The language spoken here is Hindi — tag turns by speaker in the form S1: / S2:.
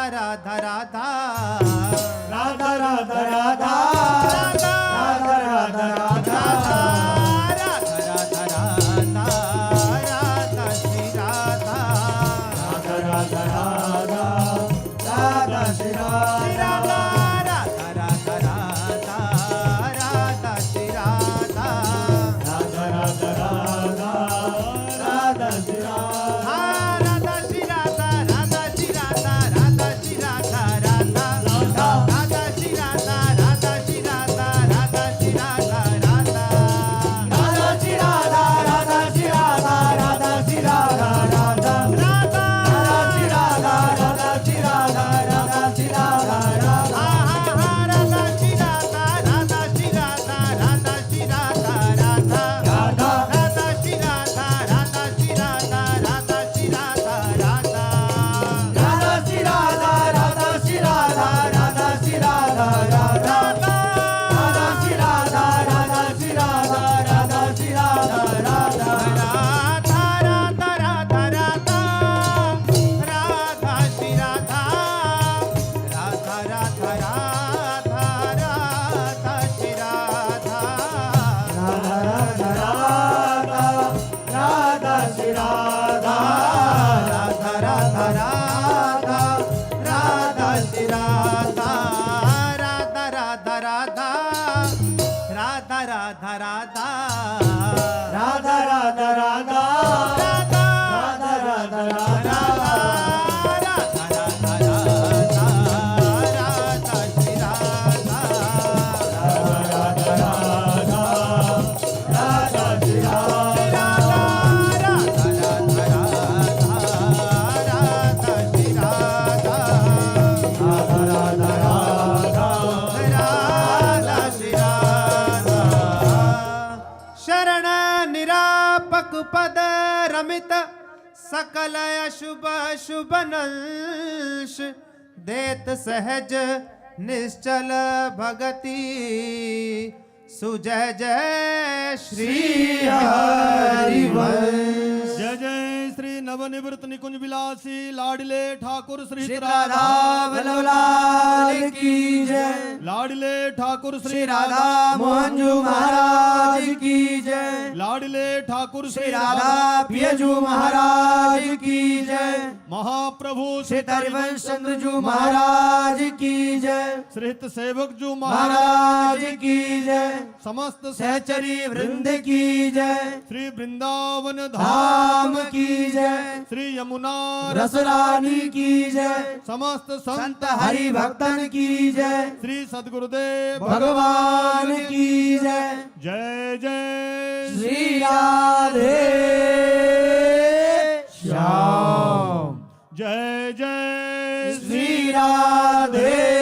S1: राधा राधा
S2: राधा राधा राधा राधा राधा राधा राधा राधा राधा श्री राधा राधा राधा राधा राधा श्री राधा
S1: पद रमित सकल अशुभ शुभ नंश देत सहज निश्चल भगति सुजय जय श्री हरिवंश।
S2: जय जय श्री नवनिवृत्त निकुंज विलासी लाडले ठाकुर श्री
S3: राधा वल्लभ लाल की जय।
S2: लाडले ठाकुर
S3: श्री राधा मोहनजू महाराज की जय।
S2: लाडले ठाकुर
S3: श्री राधा पियजू महाराज की जय।
S2: महाप्रभु
S3: श्री हरिवंश चंद्र जू महाराज की जय।
S2: श्रीहित सेवक जू
S3: महाराज की जय।
S2: समस्त
S3: सहचरी वृंद की जय।
S2: श्री वृंदावन
S3: धाम की जय।
S2: श्री यमुना
S3: रसरानी की जय।
S2: समस्त
S3: संत हरि भक्तन की जय।
S2: श्री सद्गुरुदेव
S3: भगवान की जय।
S2: जय जय
S3: श्री राधे श्याम।
S2: जय जय
S3: श्री राधे